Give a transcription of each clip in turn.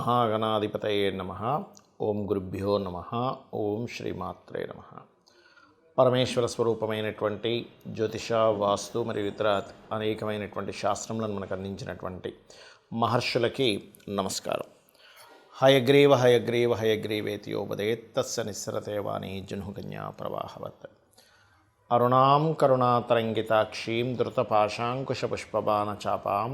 శ్రీమహాగణాధిపతయే నమః. ఓం గురుభ్యో నమః. ఓం శ్రీమాత్రే నమః. పరమేశ్వర స్వరూపమైనటువంటి జ్యోతిష, వాస్తు మరియు ఇతర అనేకమైనటువంటి శాస్త్రములను మనకు అందించినటువంటి మహర్షులకి నమస్కారం. హయగ్రీవ హయగ్రీవ హయగ్రీవేతి యోపదేత్ తస్య నిస్సరతే వాణి జహ్నుకన్యా ప్రవాహవత్. అరుణాం కరుణాతరంగితాక్షీం ధృతపాశాంకుశపుష్పబాణచాపాం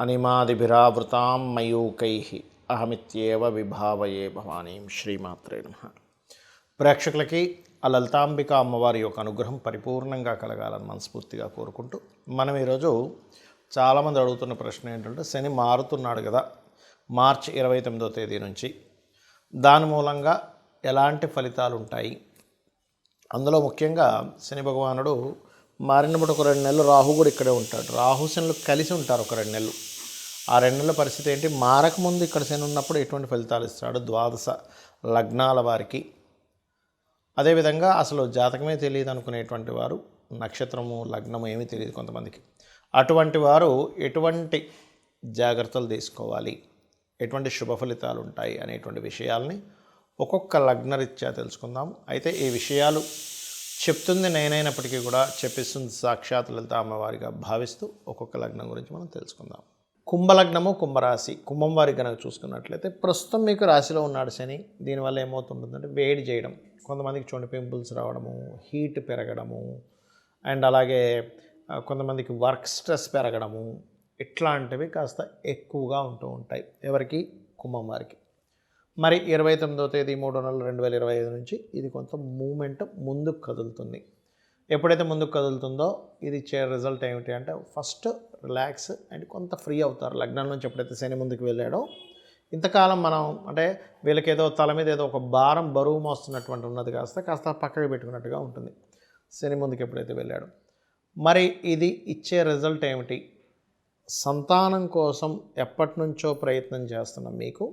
అనిమాదిభిరావృతాం మయూకైః అహమిత్యేవ విభావయే భవానీం. శ్రీమాత్రే నమః. ప్రేక్షకులకి ఆ లలితాంబిక అమ్మవారి యొక్క అనుగ్రహం పరిపూర్ణంగా కలగాలని మనస్ఫూర్తిగా కోరుకుంటూ, మనం ఈరోజు చాలామంది అడుగుతున్న ప్రశ్న ఏంటంటే, శని మారుతున్నాడు కదా మార్చి 29వ తేదీ నుంచి, దాని మూలంగా ఎలాంటి ఫలితాలు ఉంటాయి? అందులో ముఖ్యంగా శని భగవానుడు మారినప్పుడు ఒక 2 నెలలు రాహు కూడా ఇక్కడే ఉంటాడు. రాహు శనులు కలిసి ఉంటారు ఒక 2 నెలలు. ఆ 2 నెలల పరిస్థితి ఏంటి? మారకముందు ఇక్కడ శని ఉన్నప్పుడు ఎటువంటి ఫలితాలు ఇస్తాడు ద్వాదశ లగ్నాల వారికి? అదేవిధంగా అసలు జాతకమే తెలియదు అనుకునేటువంటి వారు, నక్షత్రము లగ్నము ఏమీ తెలియదు కొంతమందికి, అటువంటి వారు ఎటువంటి జాగ్రత్తలు తీసుకోవాలి, ఎటువంటి శుభ ఫలితాలు ఉంటాయి అనేటువంటి విషయాల్ని ఒక్కొక్క లగ్నరీత్యా తెలుసుకుందాం. అయితే ఈ విషయాలు చెప్తుంది నేనైనప్పటికీ కూడా చెప్పిస్తుంది సాక్షాత్ లలిత అమ్మవారిగా భావిస్తూ ఒక్కొక్క లగ్నం గురించి మనం తెలుసుకుందాం. కుంభలగ్నము, కుంభరాశి. కుంభం వారికి కనుక చూసుకున్నట్లయితే ప్రస్తుతం మీకు రాశిలో ఉన్నాడు శని. దీనివల్ల ఏమవుతుంటుందంటే వేడి చేయడం, కొంతమందికి చూడండి పింపుల్స్ రావడము, హీట్ పెరగడము, అండ్ అలాగే కొంతమందికి వర్క్ స్ట్రెస్ పెరగడము, ఇట్లాంటివి కాస్త ఎక్కువగా ఉంటూ ఉంటాయి. ఎవరికి? కుంభం వారికి. మరి 29వ తేదీ 3 నెలలు 2025 నుంచి ఇది కొంత మూమెంట్ ముందుకు కదులుతుంది. ఎప్పుడైతే ముందుకు కదులుతుందో ఇది ఇచ్చే రిజల్ట్ ఏమిటి అంటే, ఫస్ట్ రిలాక్స్ అండ్ కొంత ఫ్రీ అవుతారు. లగ్నం నుంచి ఎప్పుడైతే శని ముందుకు వెళ్ళాడో, ఇంతకాలం మనం అంటే వీళ్ళకి ఏదో తల మీద ఏదో ఒక భారం బరువు మోస్తున్నటువంటి ఉన్నది కాస్త పక్కకి పెట్టుకున్నట్టుగా ఉంటుంది శని ముందుకు ఎప్పుడైతే వెళ్ళాడో. మరి ఇది ఇచ్చే రిజల్ట్ ఏమిటి? సంతానం కోసం ఎప్పటి నుంచో ప్రయత్నం చేస్తున్న మీకు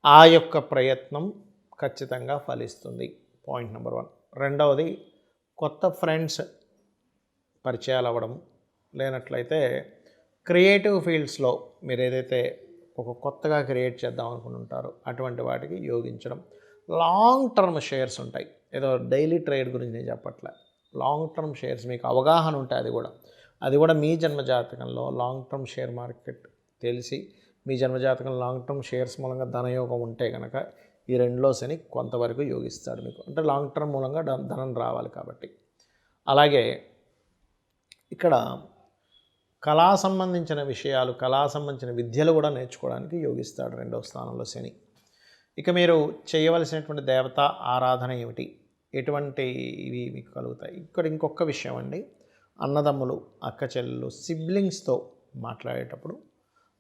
ఆ యొక్క ప్రయత్నం ఖచ్చితంగా ఫలిస్తుంది. Point number 1. రెండవది, కొత్త ఫ్రెండ్స్ పరిచయాలు అవ్వడం, లేనట్లయితే క్రియేటివ్ ఫీల్డ్స్లో మీరు ఏదైతే ఒక కొత్తగా క్రియేట్ చేద్దాం అనుకుంటుంటారో అటువంటి వాటికి యోగించడం. లాంగ్ టర్మ్ షేర్స్ ఉంటాయి. ఏదో డైలీ ట్రేడ్ గురించి నేను చెప్పట్లే, లాంగ్ టర్మ్ షేర్స్ మీకు అవగాహన ఉంటాయి. అది కూడా మీ జన్మజాతకంలో లాంగ్ టర్మ్ షేర్ మార్కెట్ తెలిసి, మీ జన్మజాతకం లాంగ్ టర్మ్ షేర్స్ మూలంగా ధనయోగం ఉంటే కనుక ఈ 2లో శని కొంతవరకు యోగిస్తాడు మీకు. అంటే లాంగ్ టర్మ్ మూలంగా ధనం రావాలి కాబట్టి. అలాగే ఇక్కడ కళా సంబంధించిన విషయాలు, కళా సంబంధించిన విద్యలు కూడా నేర్చుకోవడానికి యోగిస్తాడు 2వ స్థానంలో శని. ఇక మీరు చేయవలసినటువంటి దేవతా ఆరాధన ఏమిటి, ఎటువంటి ఇవి మీకు కలుగుతాయి? ఇక్కడ ఇంకొక విషయం అండి, అన్నదమ్ములు, అక్క చెల్లెలు, సిబ్లింగ్స్తో మాట్లాడేటప్పుడు,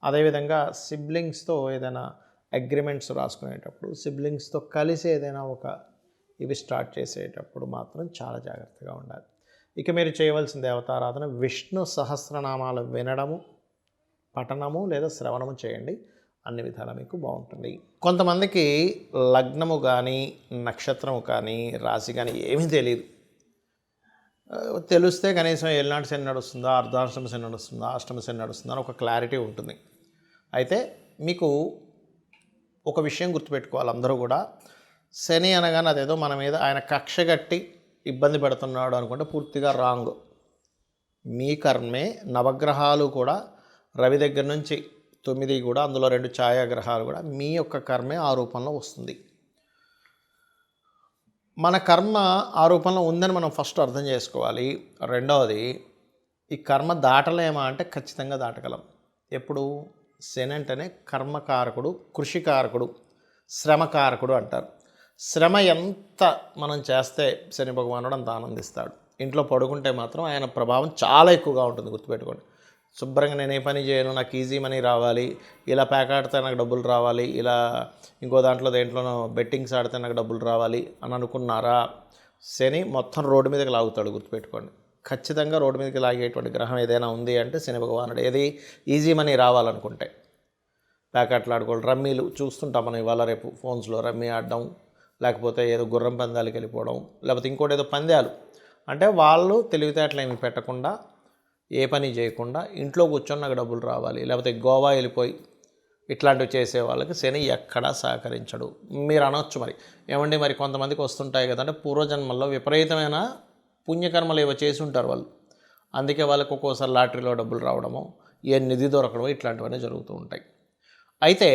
అదేవిధంగా సిబ్లింగ్స్తో ఏదైనా అగ్రిమెంట్స్ రాసుకునేటప్పుడు, సిబ్లింగ్స్తో కలిసి ఏదైనా ఒక ఇవి స్టార్ట్ చేసేటప్పుడు మాత్రం చాలా జాగ్రత్తగా ఉండాలి. ఇక మీరు చేయవలసిన దేవతారాధన విష్ణు సహస్రనామాలు వినడము, పఠనము లేదా శ్రవణము చేయండి. అన్ని విధాలా మీకు బాగుంటుంది. కొంతమందికి లగ్నము కానీ నక్షత్రము కానీ రాశి కానీ ఏమీ తెలియదు. తెలిస్తే కనీసం ఏలినాటి శని నడుస్తుందా, అర్ధాష్టమ శని నడుస్తుందా, అష్టమ శని నడుస్తుందా అని ఒక క్లారిటీ ఉంటుంది. అయితే మీకు ఒక విషయం గుర్తుపెట్టుకోవాలి, అందరూ కూడా శని అనగానే అదేదో మన మీద ఆయన కక్ష కట్టి ఇబ్బంది పెడుతున్నాడు అనుకుంటే పూర్తిగా రాంగ్. మీ కర్మే. నవగ్రహాలు కూడా రవి దగ్గర నుంచి 9 కూడా, అందులో 2 ఛాయాగ్రహాలు కూడా మీ యొక్క కర్మే ఆ రూపంలో వస్తుంది. మన కర్మ ఆ రూపంలో ఉందని మనం ఫస్ట్ అర్థం చేసుకోవాలి. రెండవది, ఈ కర్మ దాటలేమా అంటే ఖచ్చితంగా దాటగలం. ఎప్పుడు? శని అంటేనే కర్మకారకుడు, కృషికారకుడు, శ్రమకారకుడు అంటారు. శ్రమ ఎంత మనం చేస్తే శని భగవానుడు అంత ఆనందిస్తాడు. ఇంట్లో పడుకుంటే మాత్రం ఆయన ప్రభావం చాలా ఎక్కువగా ఉంటుంది. గుర్తుపెట్టుకోండి. శుభ్రంగా నేను ఏ పని చేయను, నాకు ఈజీ మనీ రావాలి, ఇలా ప్యాక్ ఆడితే నాకు డబ్బులు రావాలి, ఇలా ఇంకో దేంట్లోనో బెట్టింగ్స్ ఆడితే నాకు డబ్బులు రావాలి అని అనుకున్నారా, శని మొత్తం రోడ్డు మీదకి లాగుతాడు. గుర్తుపెట్టుకోండి. ఖచ్చితంగా రోడ్డు మీదకి లాగేటువంటి గ్రహం ఏదైనా ఉంది అంటే శని భగవానుడు. ఏది? ఈజీ మనీ రావాలనుకుంటే ప్యాకెట్లు ఆడుకోవడం, రమ్మీలు చూస్తుంటాం మనం ఇవాళ రేపు ఫోన్స్లో, రమ్మీ ఆడడం, లేకపోతే ఏదో గుర్రం పందాలకి వెళ్ళిపోవడం, లేకపోతే ఇంకోటి ఏదో పందాలు. అంటే వాళ్ళు తెలివితేటలు ఏమి పెట్టకుండా, ఏ పని చేయకుండా ఇంట్లో కూర్చొని నాకు డబ్బులు రావాలి, లేకపోతే గోవా వెళ్ళిపోయి ఇట్లాంటివి చేసే వాళ్ళకి శని ఎక్కడా సహకరించడు. మీరు అనొచ్చు మరి ఏమండి మరి కొంతమందికి వస్తుంటాయి కదంటే పూర్వజన్మల్లో విపరీతమైన పుణ్యకర్మలు ఏవో చేసి ఉంటారు వాళ్ళు, అందుకే వాళ్ళకి ఒక్కోసారి లాటరీలో డబ్బులు రావడము, ఏ నిధి దొరకడమో ఇట్లాంటివన్నీ జరుగుతూ ఉంటాయి. అయితే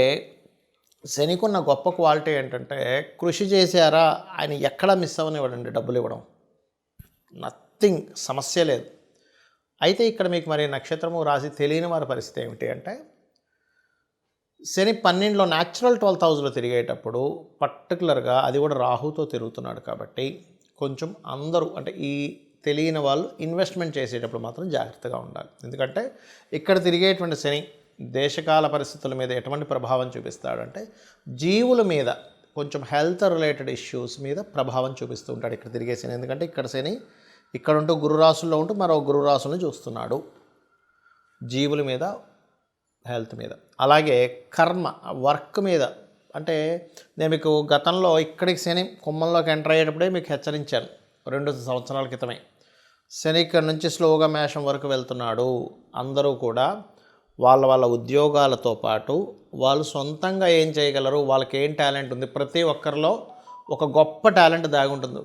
శనికున్న గొప్ప క్వాలిటీ ఏంటంటే కృషి చేశారా ఆయన ఎక్కడా మిస్ అవ్వనివ్వడండి డబ్బులు ఇవ్వడం, నథింగ్, సమస్య లేదు. అయితే ఇక్కడ మీకు మరి నక్షత్రము రాశి తెలియని వారి పరిస్థితి ఏమిటి అంటే శని 12లో న్యాచురల్ 12th హౌస్లో తిరిగేటప్పుడు పర్టికులర్గా అది కూడా రాహుతో తిరుగుతున్నాడు కాబట్టి కొంచెం అందరూ అంటే ఈ తెలియని వాళ్ళు ఇన్వెస్ట్మెంట్ చేసేటప్పుడు మాత్రం జాగ్రత్తగా ఉండాలి. ఎందుకంటే ఇక్కడ తిరిగేటువంటి శని దేశకాల పరిస్థితుల మీద ఎటువంటి ప్రభావం చూపిస్తాడంటే జీవుల మీద కొంచెం హెల్త్ రిలేటెడ్ ఇష్యూస్ మీద ప్రభావం చూపిస్తూ ఉంటాడు ఇక్కడ తిరిగే శని. ఎందుకంటే ఇక్కడ శని ఇక్కడ ఉంటూ గురురాశుల్లో ఉంటూ మరో గురురాశులను చూస్తున్నాడు జీవుల మీద, హెల్త్ మీద. అలాగే కర్మ, వర్క్ మీద. అంటే నేను మీకు గతంలో ఇక్కడికి శని కుంభంలోకి ఎంటర్ అయ్యేటప్పుడే మీకు హెచ్చరించాను 2 సంవత్సరాల క్రితమే. శని ఇక్కడ నుంచి స్లోగా మేషం వరకు వెళ్తున్నాడు. అందరూ కూడా వాళ్ళ ఉద్యోగాలతో పాటు వాళ్ళు సొంతంగా ఏం చేయగలరు, వాళ్ళకి ఏం టాలెంట్ ఉంది, ప్రతి ఒక్కరిలో ఒక గొప్ప టాలెంట్ దాగి ఉంటుంది.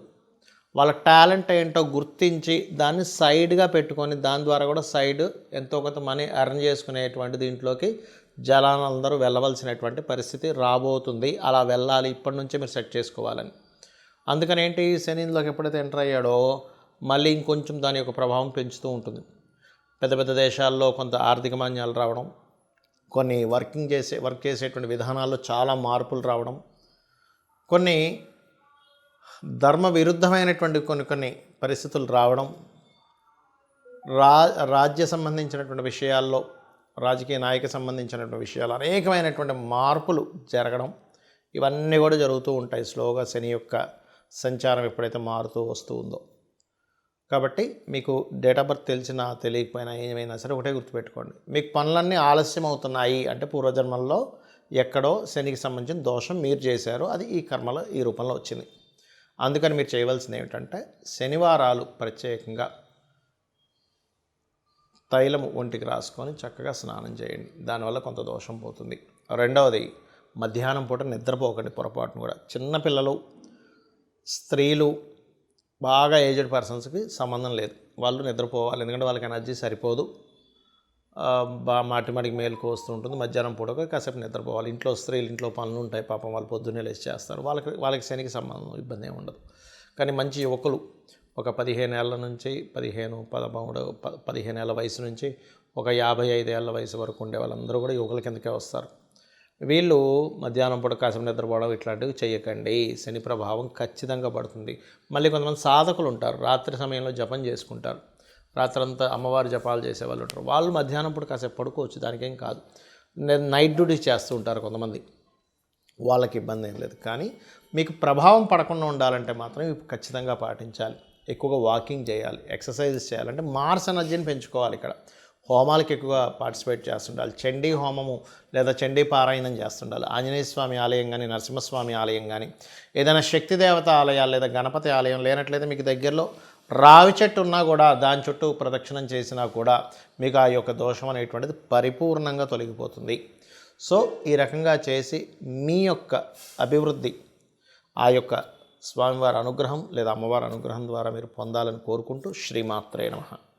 వాళ్ళ టాలెంట్ ఏంటో గుర్తించి దాన్ని సైడ్గా పెట్టుకొని దాని ద్వారా కూడా సైడ్ ఎంతో కొంత మనీ ఎర్న్ చేసుకునేటువంటి దీంట్లోకి జనాలందరూ వెళ్ళవలసినటువంటి పరిస్థితి రాబోతుంది. అలా వెళ్ళాలి, ఇప్పటి నుంచే మీరు సెట్ చేసుకోవాలని. అందుకని ఏంటి శనిలోకి ఎప్పుడైతే ఎంటర్ అయ్యాడో మళ్ళీ ఇంకొంచెం దాని యొక్క ప్రభావం పెంచుతూ ఉంటుంది. పెద్ద పెద్ద దేశాల్లో కొంత ఆర్థిక మాన్యాలు రావడం, కొన్ని వర్క్ చేసేటువంటి విధానాల్లో చాలా మార్పులు రావడం, కొన్ని ధర్మ విరుద్ధమైనటువంటి కొన్ని పరిస్థితులు రావడం, రాజ్య సంబంధించినటువంటి విషయాల్లో, రాజకీయ నాయక సంబంధించినటువంటి విషయాలు అనేకమైనటువంటి మార్పులు జరగడం, ఇవన్నీ కూడా జరుగుతూ ఉంటాయి స్లోగా శని యొక్క సంచారం ఎప్పుడైతే మారుతూ వస్తూ ఉందో. కాబట్టి మీకు డేట్ ఆఫ్ బర్త్ తెలిసినా తెలియకపోయినా ఏమైనా సరే ఒకటే గుర్తుపెట్టుకోండి, మీకు పనులన్నీ ఆలస్యం అవుతున్నాయి అంటే పూర్వజన్మల్లో ఎక్కడో శనికి సంబంధించిన దోషం మీరు చేశారు, అది ఈ కర్మలో ఈ రూపంలో వచ్చింది. అందుకని మీరు చేయవలసింది ఏమిటంటే శనివారాలు ప్రత్యేకంగా తైలము ఒంటికి రాసుకొని చక్కగా స్నానం చేయండి, దానివల్ల కొంత దోషం పోతుంది. రెండవది, మధ్యాహ్నం పూట నిద్రపోకండి పొరపాటును కూడా. చిన్నపిల్లలు, స్త్రీలు, బాగా ఏజ్డ్ పర్సన్స్కి సంబంధం లేదు, వాళ్ళు నిద్రపోవాలి. ఎందుకంటే వాళ్ళకి ఎనర్జీ సరిపోదు, మాటికి మేలుకు వస్తూ ఉంటుంది. మధ్యాహ్నం పూట కాసేపు నిద్రపోవాలి. ఇంట్లో స్త్రీలు ఇంట్లో పనులు ఉంటాయి, పాపం వాళ్ళు పొద్దున్నే లేచి చేస్తారు, వాళ్ళకి శనికి సంబంధం ఇబ్బంది ఏమి ఉండదు. కానీ మంచి యువకులు ఒక 15 ఏళ్ళ నుంచి 15 ఏళ్ళ వయసు నుంచి ఒక 55 ఏళ్ళ వయసు వరకు ఉండే వాళ్ళందరూ కూడా యువకుల కిందకే వస్తారు. వీళ్ళు మధ్యాహ్నం పూట కాసేపు నిద్రపోవడం ఇట్లాంటివి చేయకండి, శని ప్రభావం ఖచ్చితంగా పడుతుంది. మళ్ళీ కొంతమంది సాధకులు ఉంటారు, రాత్రి సమయంలో జపం చేసుకుంటారు, రాత్రంతా అమ్మవారి జపాలు చేసేవాళ్ళు ఉంటారు, వాళ్ళు మధ్యాహ్నం పూట కాసేపు పడుకోవచ్చు, దానికేం కాదు. నైట్ డ్యూటీస్ చేస్తూ ఉంటారు కొంతమంది, వాళ్ళకి ఇబ్బంది ఏం లేదు. కానీ మీకు ప్రభావం పడకుండా ఉండాలంటే మాత్రం ఇవి ఖచ్చితంగా పాటించాలి. ఎక్కువగా వాకింగ్ చేయాలి, ఎక్సర్సైజెస్ చేయాలంటే మార్స్ ఎనర్జీని పెంచుకోవాలి. ఇక్కడ హోమాలకు ఎక్కువగా పార్టిసిపేట్ చేస్తుండాలి, చండీ హోమము లేదా చండీ పారాయణం చేస్తుండాలి. ఆంజనేయ స్వామి ఆలయం కానీ, నరసింహస్వామి ఆలయం కానీ, ఏదైనా శక్తి దేవత ఆలయాలు లేదా గణపతి ఆలయం లేనట్లయితే మీకు దగ్గరలో రావి చెట్టు ఉన్నా కూడా దాని చుట్టూ ప్రదక్షిణం చేసినా కూడా మీకు ఆ యొక్క దోషం అనేటువంటిది పరిపూర్ణంగా తొలగిపోతుంది. సో ఈ రకంగా చేసి మీ యొక్క అభివృద్ధి ఆ యొక్క స్వామివారి అనుగ్రహం లేదా అమ్మవారి అనుగ్రహం ద్వారా మీరు పొందాలని కోరుకుంటూ శ్రీమాత్రే నమః.